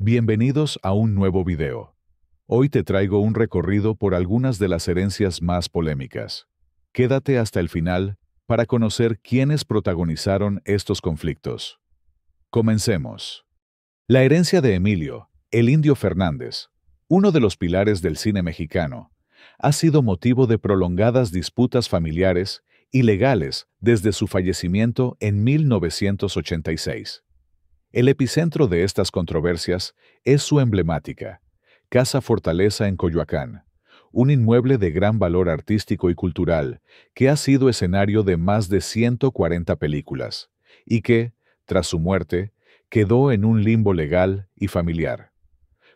Bienvenidos a un nuevo video. Hoy te traigo un recorrido por algunas de las herencias más polémicas. Quédate hasta el final para conocer quiénes protagonizaron estos conflictos. Comencemos. La herencia de Emilio, el Indio Fernández, uno de los pilares del cine mexicano, ha sido motivo de prolongadas disputas familiares y legales desde su fallecimiento en 1986. El epicentro de estas controversias es su emblemática Casa Fortaleza en Coyoacán, un inmueble de gran valor artístico y cultural que ha sido escenario de más de 140 películas y que, tras su muerte, quedó en un limbo legal y familiar.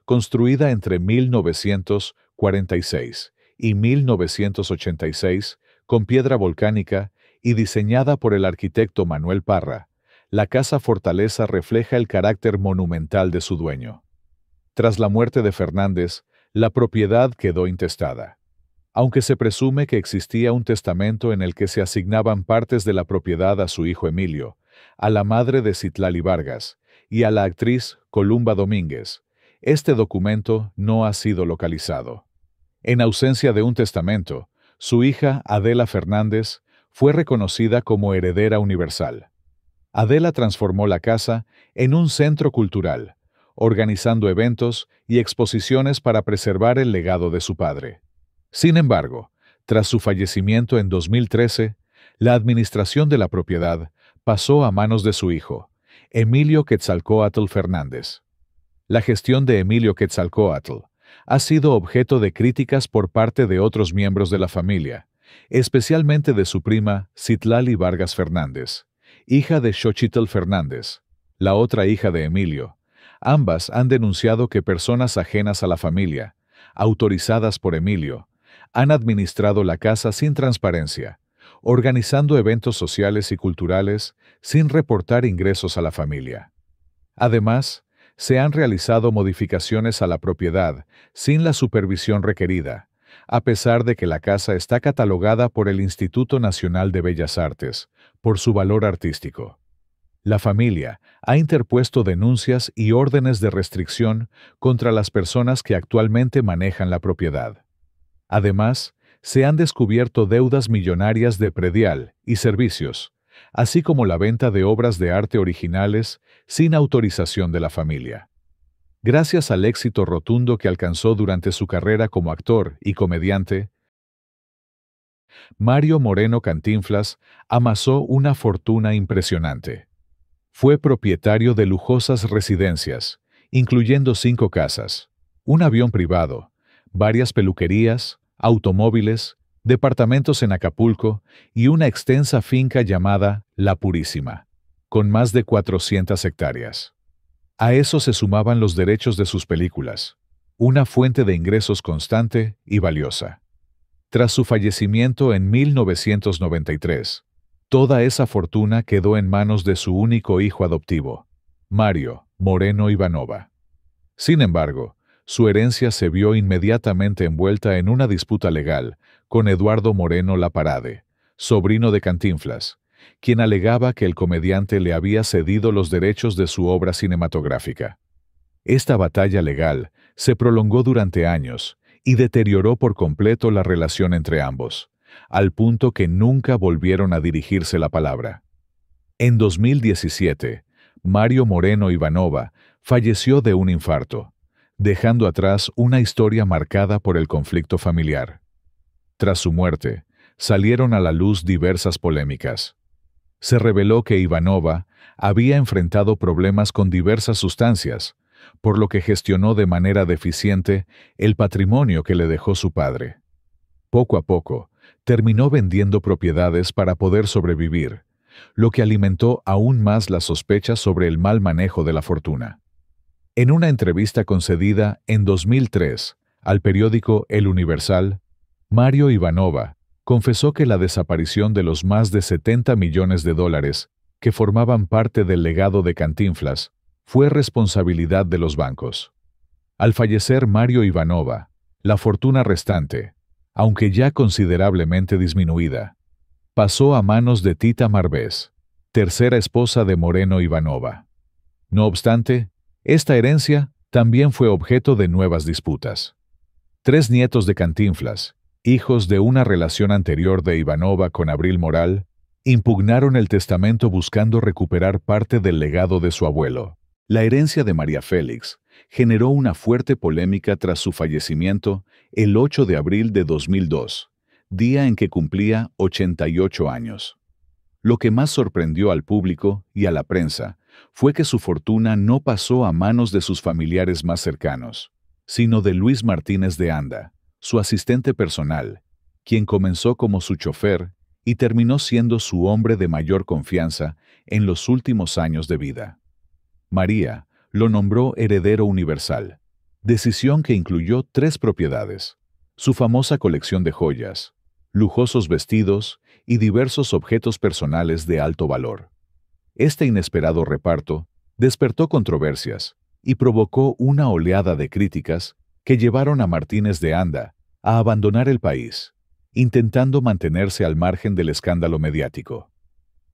Construida entre 1946 y 1986 con piedra volcánica y diseñada por el arquitecto Manuel Parra, la Casa Fortaleza refleja el carácter monumental de su dueño. Tras la muerte de Fernández, la propiedad quedó intestada. Aunque se presume que existía un testamento en el que se asignaban partes de la propiedad a su hijo Emilio, a la madre de Citlali Vargas y a la actriz Columba Domínguez, este documento no ha sido localizado. En ausencia de un testamento, su hija Adela Fernández fue reconocida como heredera universal. Adela transformó la casa en un centro cultural, organizando eventos y exposiciones para preservar el legado de su padre. Sin embargo, tras su fallecimiento en 2013, la administración de la propiedad pasó a manos de su hijo, Emilio Quetzalcóatl Fernández. La gestión de Emilio Quetzalcóatl ha sido objeto de críticas por parte de otros miembros de la familia, especialmente de su prima Citlali Vargas Fernández, hija de Xochitl Fernández, la otra hija de Emilio. Ambas han denunciado que personas ajenas a la familia, autorizadas por Emilio, han administrado la casa sin transparencia, organizando eventos sociales y culturales sin reportar ingresos a la familia. Además, se han realizado modificaciones a la propiedad sin la supervisión requerida, a pesar de que la casa está catalogada por el Instituto Nacional de Bellas Artes por su valor artístico. La familia ha interpuesto denuncias y órdenes de restricción contra las personas que actualmente manejan la propiedad. Además, se han descubierto deudas millonarias de predial y servicios, así como la venta de obras de arte originales sin autorización de la familia. Gracias al éxito rotundo que alcanzó durante su carrera como actor y comediante, Mario Moreno Cantinflas amasó una fortuna impresionante. Fue propietario de lujosas residencias, incluyendo 5 casas, un avión privado, varias peluquerías, automóviles, departamentos en Acapulco y una extensa finca llamada La Purísima, con más de 400 hectáreas. A eso se sumaban los derechos de sus películas, una fuente de ingresos constante y valiosa. Tras su fallecimiento en 1993, toda esa fortuna quedó en manos de su único hijo adoptivo, Mario Moreno Ivanova. Sin embargo, su herencia se vio inmediatamente envuelta en una disputa legal con Eduardo Moreno Laparade, sobrino de Cantinflas, quien alegaba que el comediante le había cedido los derechos de su obra cinematográfica. Esta batalla legal se prolongó durante años y deterioró por completo la relación entre ambos, al punto que nunca volvieron a dirigirse la palabra. En 2017, Mario Moreno Ivanova falleció de un infarto, dejando atrás una historia marcada por el conflicto familiar. Tras su muerte, salieron a la luz diversas polémicas. Se reveló que Ivanova había enfrentado problemas con diversas sustancias, por lo que gestionó de manera deficiente el patrimonio que le dejó su padre. Poco a poco, terminó vendiendo propiedades para poder sobrevivir, lo que alimentó aún más las sospechas sobre el mal manejo de la fortuna. En una entrevista concedida en 2003 al periódico El Universal, Mario Ivanova confesó que la desaparición de los más de 70 millones de dólares que formaban parte del legado de Cantinflas fue responsabilidad de los bancos. Al fallecer Mario Ivanova, la fortuna restante, aunque ya considerablemente disminuida, pasó a manos de Tita Marbés, tercera esposa de Moreno Ivanova. No obstante, esta herencia también fue objeto de nuevas disputas. 3 nietos de Cantinflas, hijos de una relación anterior de Ivanova con Abril Moral, impugnaron el testamento buscando recuperar parte del legado de su abuelo. La herencia de María Félix generó una fuerte polémica tras su fallecimiento el 8 de abril de 2002, día en que cumplía 88 años. Lo que más sorprendió al público y a la prensa fue que su fortuna no pasó a manos de sus familiares más cercanos, sino de Luis Martínez de Anda, su asistente personal, quien comenzó como su chofer y terminó siendo su hombre de mayor confianza en los últimos años de vida. María lo nombró heredero universal, decisión que incluyó 3 propiedades: su famosa colección de joyas, lujosos vestidos y diversos objetos personales de alto valor. Este inesperado reparto despertó controversias y provocó una oleada de críticas que llevaron a Martínez de Anda a abandonar el país, intentando mantenerse al margen del escándalo mediático.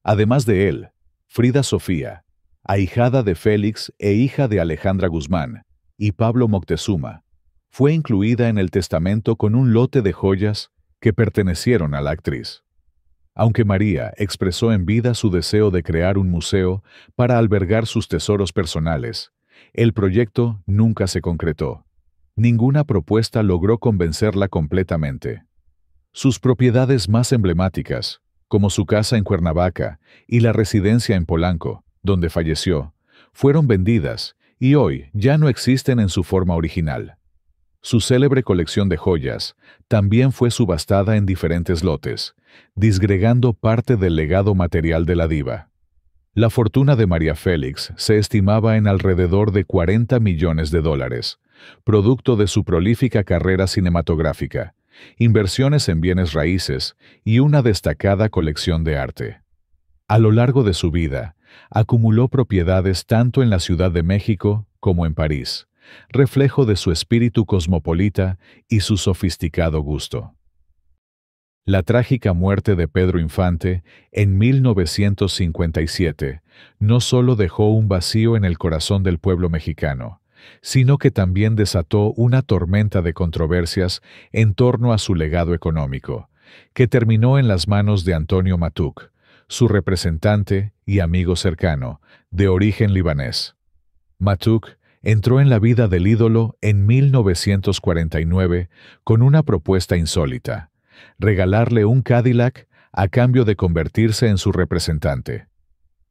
Además de él, Frida Sofía, ahijada de Félix e hija de Alejandra Guzmán, y Pablo Moctezuma, fue incluida en el testamento con un lote de joyas que pertenecieron a la actriz. Aunque María expresó en vida su deseo de crear un museo para albergar sus tesoros personales, el proyecto nunca se concretó. Ninguna propuesta logró convencerla completamente. Sus propiedades más emblemáticas, como su casa en Cuernavaca y la residencia en Polanco, donde falleció, fueron vendidas y hoy ya no existen en su forma original. Su célebre colección de joyas también fue subastada en diferentes lotes, disgregando parte del legado material de la diva. La fortuna de María Félix se estimaba en alrededor de $40 millones, producto de su prolífica carrera cinematográfica, inversiones en bienes raíces y una destacada colección de arte. A lo largo de su vida, acumuló propiedades tanto en la Ciudad de México como en París, reflejo de su espíritu cosmopolita y su sofisticado gusto. La trágica muerte de Pedro Infante en 1957 no solo dejó un vacío en el corazón del pueblo mexicano, sino que también desató una tormenta de controversias en torno a su legado económico, que terminó en las manos de Antonio Matuk, su representante y amigo cercano, de origen libanés. Matuk entró en la vida del ídolo en 1949 con una propuesta insólita: regalarle un Cadillac a cambio de convertirse en su representante.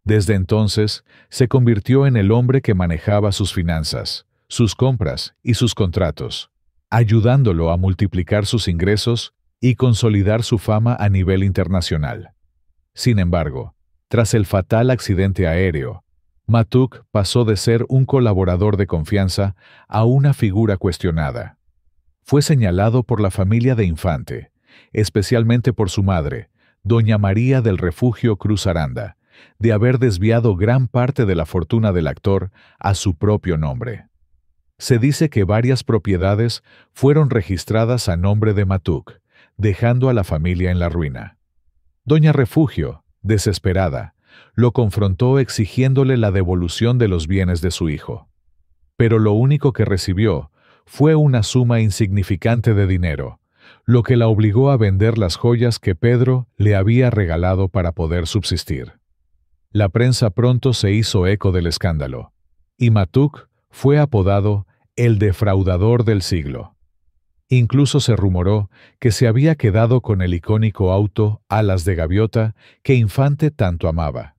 Desde entonces, se convirtió en el hombre que manejaba sus finanzas, sus compras y sus contratos, ayudándolo a multiplicar sus ingresos y consolidar su fama a nivel internacional. Sin embargo, tras el fatal accidente aéreo, Matuk pasó de ser un colaborador de confianza a una figura cuestionada. Fue señalado por la familia de Infante, especialmente por su madre, doña María del Refugio Cruz Aranda, de haber desviado gran parte de la fortuna del actor a su propio nombre. Se dice que varias propiedades fueron registradas a nombre de Matuk, dejando a la familia en la ruina. Doña Refugio, desesperada, lo confrontó exigiéndole la devolución de los bienes de su hijo. Pero lo único que recibió fue una suma insignificante de dinero, lo que la obligó a vender las joyas que Pedro le había regalado para poder subsistir. La prensa pronto se hizo eco del escándalo, y Matuk fue apodado el defraudador del siglo. Incluso se rumoró que se había quedado con el icónico auto Alas de Gaviota que Infante tanto amaba.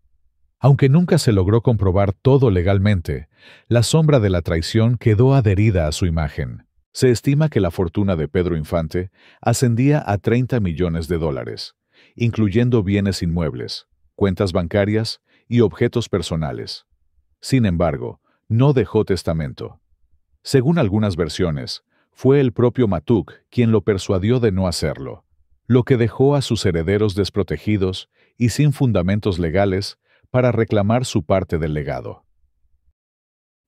Aunque nunca se logró comprobar todo legalmente, la sombra de la traición quedó adherida a su imagen. Se estima que la fortuna de Pedro Infante ascendía a $30 millones, incluyendo bienes inmuebles, cuentas bancarias y objetos personales. Sin embargo, no dejó testamento. Según algunas versiones, fue el propio Matuk quien lo persuadió de no hacerlo, lo que dejó a sus herederos desprotegidos y sin fundamentos legales para reclamar su parte del legado.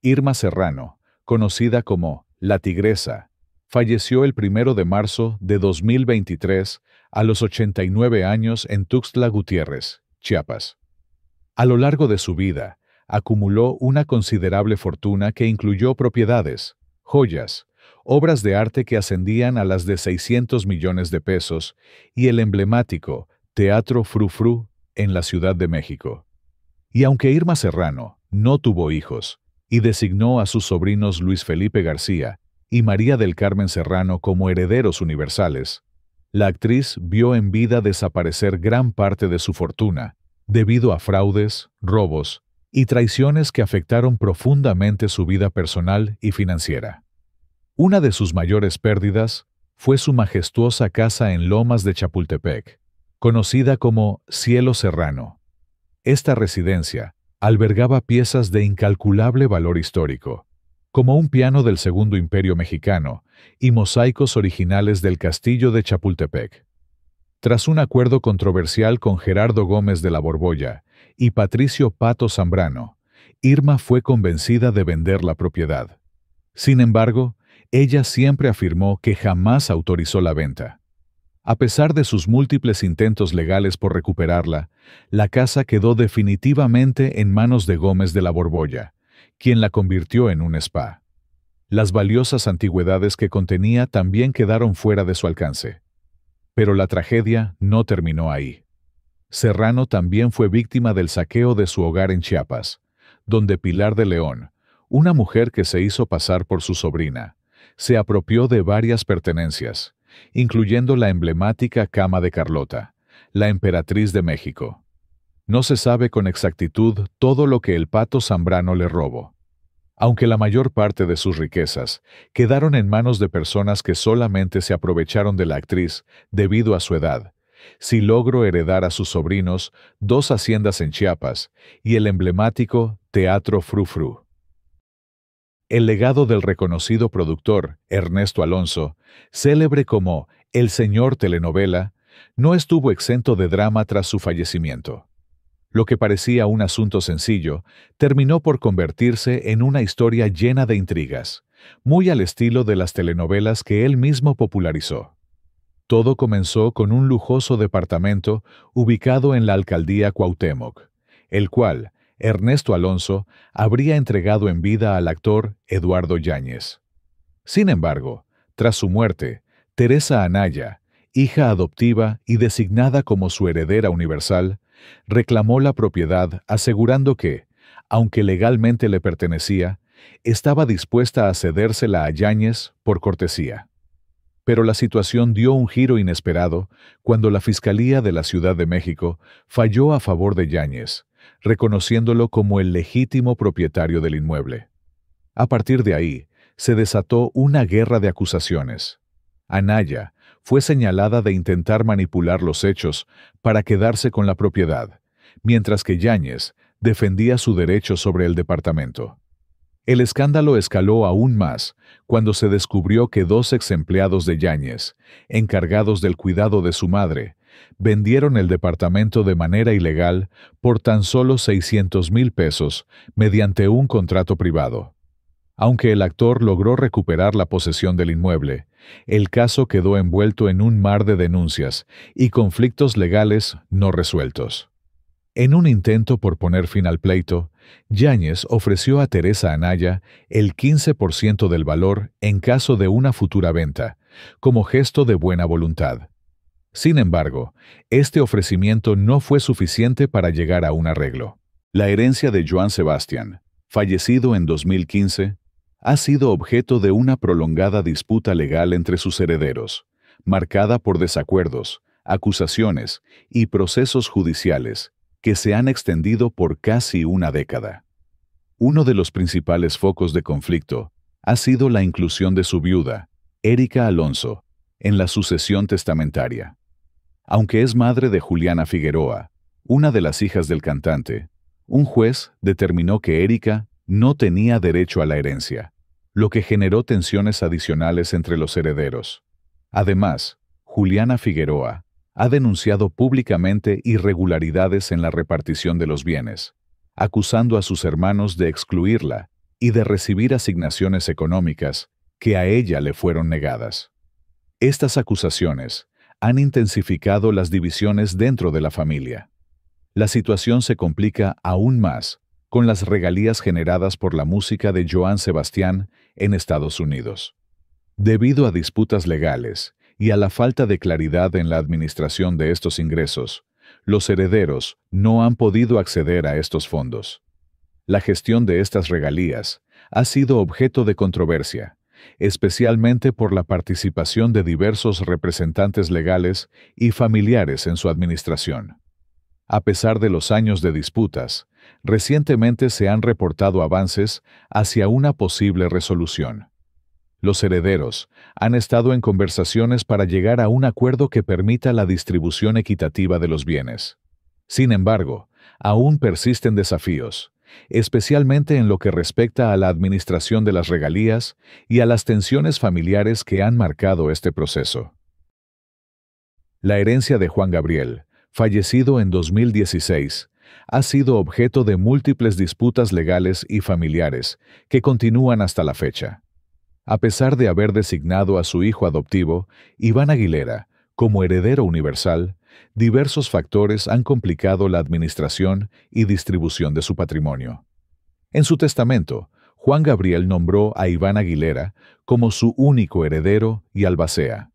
Irma Serrano, conocida como La Tigresa, falleció el 1 de marzo de 2023 a los 89 años en Tuxtla Gutiérrez, Chiapas. A lo largo de su vida, acumuló una considerable fortuna que incluyó propiedades, joyas, obras de arte que ascendían a las de 600 millones de pesos y el emblemático Teatro Frou Frou en la Ciudad de México. Y aunque Irma Serrano no tuvo hijos y designó a sus sobrinos Luis Felipe García y María del Carmen Serrano como herederos universales, la actriz vio en vida desaparecer gran parte de su fortuna debido a fraudes, robos y traiciones que afectaron profundamente su vida personal y financiera. Una de sus mayores pérdidas fue su majestuosa casa en Lomas de Chapultepec, conocida como Cielo Serrano. Esta residencia albergaba piezas de incalculable valor histórico, como un piano del Segundo Imperio Mexicano y mosaicos originales del Castillo de Chapultepec. Tras un acuerdo controversial con Gerardo Gómez de la Borbolla y Patricio Pato Zambrano, Irma fue convencida de vender la propiedad. Sin embargo, ella siempre afirmó que jamás autorizó la venta. A pesar de sus múltiples intentos legales por recuperarla, la casa quedó definitivamente en manos de Gómez de la Borbolla, quien la convirtió en un spa. Las valiosas antigüedades que contenía también quedaron fuera de su alcance. Pero la tragedia no terminó ahí. Serrano también fue víctima del saqueo de su hogar en Chiapas, donde Pilar de León, una mujer que se hizo pasar por su sobrina, se apropió de varias pertenencias, incluyendo la emblemática cama de Carlota, la emperatriz de México. No se sabe con exactitud todo lo que el Pato Zambrano le robó. Aunque la mayor parte de sus riquezas quedaron en manos de personas que solamente se aprovecharon de la actriz debido a su edad, sí logró heredar a sus sobrinos 2 haciendas en Chiapas y el emblemático Teatro Frou Frou. El legado del reconocido productor Ernesto Alonso, célebre como el señor telenovela, no estuvo exento de drama tras su fallecimiento. Lo que parecía un asunto sencillo, terminó por convertirse en una historia llena de intrigas, muy al estilo de las telenovelas que él mismo popularizó. Todo comenzó con un lujoso departamento ubicado en la alcaldía Cuauhtémoc, el cual Ernesto Alonso habría entregado en vida al actor Eduardo Yáñez. Sin embargo, tras su muerte, Teresa Anaya, hija adoptiva y designada como su heredera universal, reclamó la propiedad asegurando que, aunque legalmente le pertenecía, estaba dispuesta a cedérsela a Yáñez por cortesía. Pero la situación dio un giro inesperado cuando la Fiscalía de la Ciudad de México falló a favor de Yáñez, reconociéndolo como el legítimo propietario del inmueble. A partir de ahí, se desató una guerra de acusaciones. Anaya fue señalada de intentar manipular los hechos para quedarse con la propiedad, mientras que Yáñez defendía su derecho sobre el departamento. El escándalo escaló aún más cuando se descubrió que 2 ex-empleados de Yáñez, encargados del cuidado de su madre, vendieron el departamento de manera ilegal por tan solo 600,000 pesos mediante un contrato privado. Aunque el actor logró recuperar la posesión del inmueble, el caso quedó envuelto en un mar de denuncias y conflictos legales no resueltos. En un intento por poner fin al pleito, Yáñez ofreció a Teresa Anaya el 15% del valor en caso de una futura venta, como gesto de buena voluntad. Sin embargo, este ofrecimiento no fue suficiente para llegar a un arreglo. La herencia de Joan Sebastián, fallecido en 2015, ha sido objeto de una prolongada disputa legal entre sus herederos, marcada por desacuerdos, acusaciones y procesos judiciales que se han extendido por casi una década. Uno de los principales focos de conflicto ha sido la inclusión de su viuda, Erika Alonso, en la sucesión testamentaria. Aunque es madre de Juliana Figueroa, una de las hijas del cantante, un juez determinó que Erika no tenía derecho a la herencia, lo que generó tensiones adicionales entre los herederos. Además, Juliana Figueroa ha denunciado públicamente irregularidades en la repartición de los bienes, acusando a sus hermanos de excluirla y de recibir asignaciones económicas que a ella le fueron negadas. Estas acusaciones han intensificado las divisiones dentro de la familia. La situación se complica aún más con las regalías generadas por la música de Johann Sebastian en Estados Unidos. Debido a disputas legales y a la falta de claridad en la administración de estos ingresos, los herederos no han podido acceder a estos fondos. La gestión de estas regalías ha sido objeto de controversia, especialmente por la participación de diversos representantes legales y familiares en su administración. A pesar de los años de disputas, recientemente se han reportado avances hacia una posible resolución. Los herederos han estado en conversaciones para llegar a un acuerdo que permita la distribución equitativa de los bienes. Sin embargo, aún persisten desafíos, especialmente en lo que respecta a la administración de las regalías y a las tensiones familiares que han marcado este proceso. La herencia de Juan Gabriel, fallecido en 2016, ha sido objeto de múltiples disputas legales y familiares que continúan hasta la fecha. A pesar de haber designado a su hijo adoptivo, Iván Aguilera, como heredero universal, diversos factores han complicado la administración y distribución de su patrimonio. En su testamento, Juan Gabriel nombró a Iván Aguilera como su único heredero y albacea.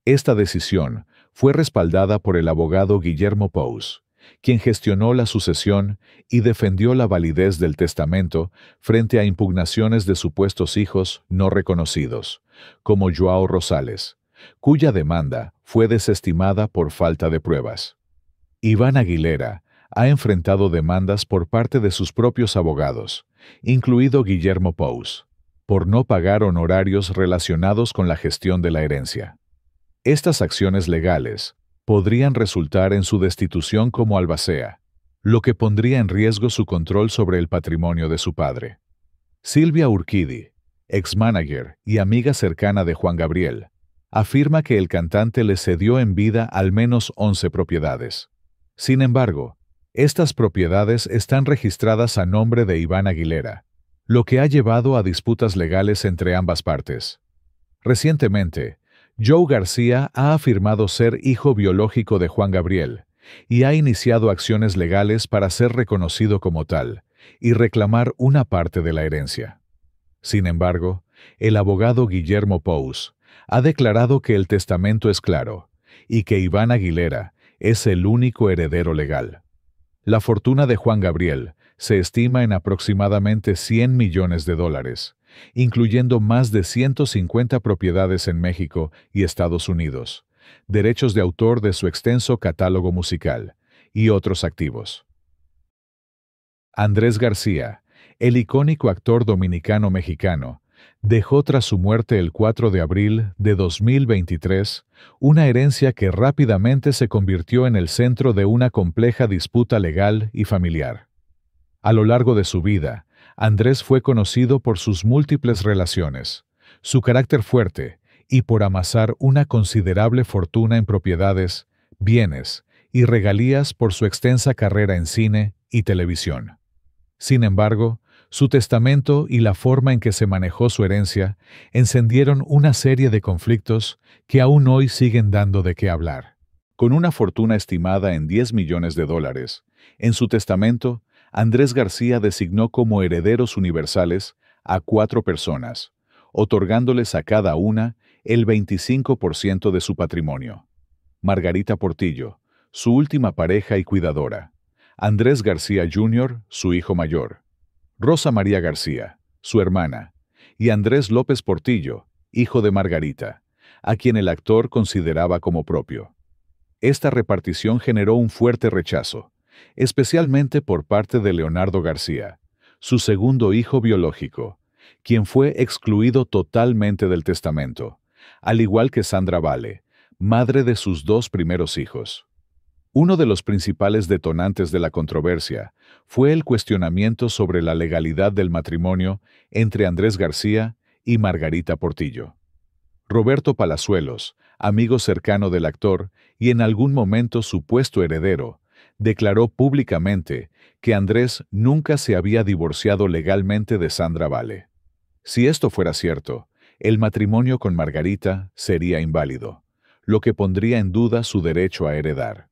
Esta decisión fue respaldada por el abogado Guillermo Pous, quien gestionó la sucesión y defendió la validez del testamento frente a impugnaciones de supuestos hijos no reconocidos, como Joao Rosales, cuya demanda fue desestimada por falta de pruebas. Iván Aguilera ha enfrentado demandas por parte de sus propios abogados, incluido Guillermo Pous, por no pagar honorarios relacionados con la gestión de la herencia. Estas acciones legales podrían resultar en su destitución como albacea, lo que pondría en riesgo su control sobre el patrimonio de su padre. Silvia Urquidi, ex-manager y amiga cercana de Juan Gabriel, afirma que el cantante le cedió en vida al menos 11 propiedades. Sin embargo, estas propiedades están registradas a nombre de Iván Aguilera, lo que ha llevado a disputas legales entre ambas partes. Recientemente, Joe García ha afirmado ser hijo biológico de Juan Gabriel y ha iniciado acciones legales para ser reconocido como tal y reclamar una parte de la herencia. Sin embargo, el abogado Guillermo Pous ha declarado que el testamento es claro y que Iván Aguilera es el único heredero legal. La fortuna de Juan Gabriel se estima en aproximadamente $100 millones, incluyendo más de 150 propiedades en México y Estados Unidos, derechos de autor de su extenso catálogo musical y otros activos. Andrés García, el icónico actor dominicano-mexicano, dejó tras su muerte el 4 de abril de 2023 una herencia que rápidamente se convirtió en el centro de una compleja disputa legal y familiar. A lo largo de su vida, Andrés fue conocido por sus múltiples relaciones, su carácter fuerte y por amasar una considerable fortuna en propiedades, bienes y regalías por su extensa carrera en cine y televisión. Sin embargo, su testamento y la forma en que se manejó su herencia encendieron una serie de conflictos que aún hoy siguen dando de qué hablar. Con una fortuna estimada en $10 millones, en su testamento, Andrés García designó como herederos universales a 4 personas, otorgándoles a cada una el 25% de su patrimonio. Margarita Portillo, su última pareja y cuidadora. Andrés García Jr., su hijo mayor. Rosa María García, su hermana. Y Andrés López Portillo, hijo de Margarita, a quien el actor consideraba como propio. Esta repartición generó un fuerte rechazo, especialmente por parte de Leonardo García, su segundo hijo biológico, quien fue excluido totalmente del testamento, al igual que Sandra Vale, madre de sus 2 primeros hijos. Uno de los principales detonantes de la controversia fue el cuestionamiento sobre la legalidad del matrimonio entre Andrés García y Margarita Portillo. Roberto Palazuelos, amigo cercano del actor y en algún momento supuesto heredero, declaró públicamente que Andrés nunca se había divorciado legalmente de Sandra Vale. Si esto fuera cierto, el matrimonio con Margarita sería inválido, lo que pondría en duda su derecho a heredar.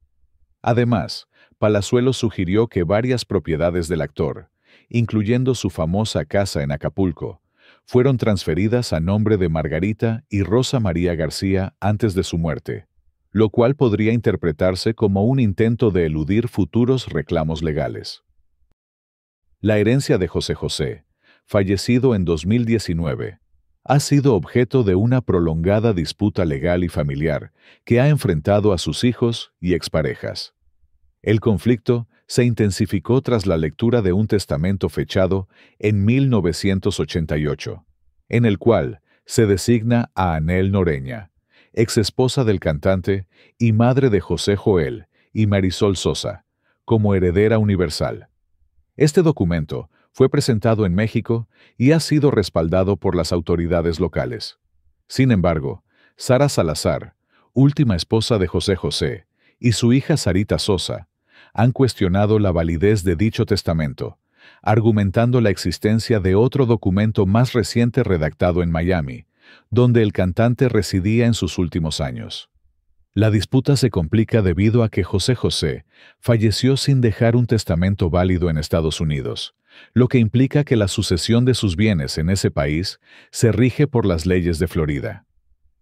Además, Palazuelos sugirió que varias propiedades del actor, incluyendo su famosa casa en Acapulco, fueron transferidas a nombre de Margarita y Rosa María García antes de su muerte, lo cual podría interpretarse como un intento de eludir futuros reclamos legales. La herencia de José José, fallecido en 2019, ha sido objeto de una prolongada disputa legal y familiar que ha enfrentado a sus hijos y exparejas. El conflicto se intensificó tras la lectura de un testamento fechado en 1988, en el cual se designa a Anel Noreña, exesposa del cantante y madre de José Joel y Marisol Sosa, como heredera universal. Este documento fue presentado en México y ha sido respaldado por las autoridades locales. Sin embargo, Sara Salazar, última esposa de José José, y su hija Sarita Sosa, han cuestionado la validez de dicho testamento, argumentando la existencia de otro documento más reciente redactado en Miami, donde el cantante residía en sus últimos años. La disputa se complica debido a que José José falleció sin dejar un testamento válido en Estados Unidos, lo que implica que la sucesión de sus bienes en ese país se rige por las leyes de Florida.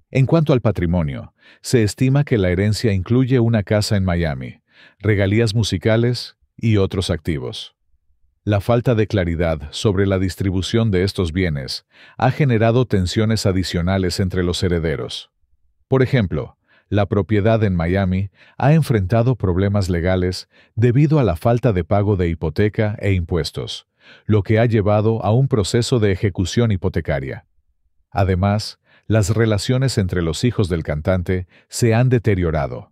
En cuanto al patrimonio, se estima que la herencia incluye una casa en Miami, regalías musicales y otros activos. La falta de claridad sobre la distribución de estos bienes ha generado tensiones adicionales entre los herederos. Por ejemplo, la propiedad en Miami ha enfrentado problemas legales debido a la falta de pago de hipoteca e impuestos, lo que ha llevado a un proceso de ejecución hipotecaria. Además, las relaciones entre los hijos del cantante se han deteriorado.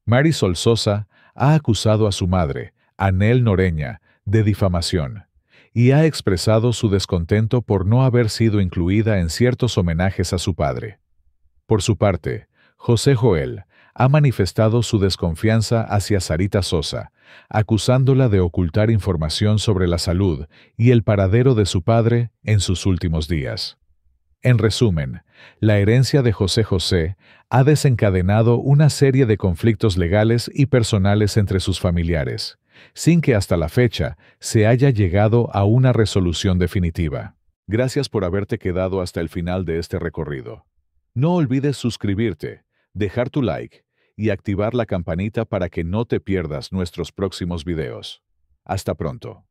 Marisol Sosa ha acusado a su madre, Anel Noreña, de difamación, y ha expresado su descontento por no haber sido incluida en ciertos homenajes a su padre. Por su parte, José Joel ha manifestado su desconfianza hacia Sarita Sosa, acusándola de ocultar información sobre la salud y el paradero de su padre en sus últimos días. En resumen, la herencia de José José ha desencadenado una serie de conflictos legales y personales entre sus familiares, sin que hasta la fecha se haya llegado a una resolución definitiva. Gracias por haberte quedado hasta el final de este recorrido. No olvides suscribirte, dejar tu like y activar la campanita para que no te pierdas nuestros próximos videos. Hasta pronto.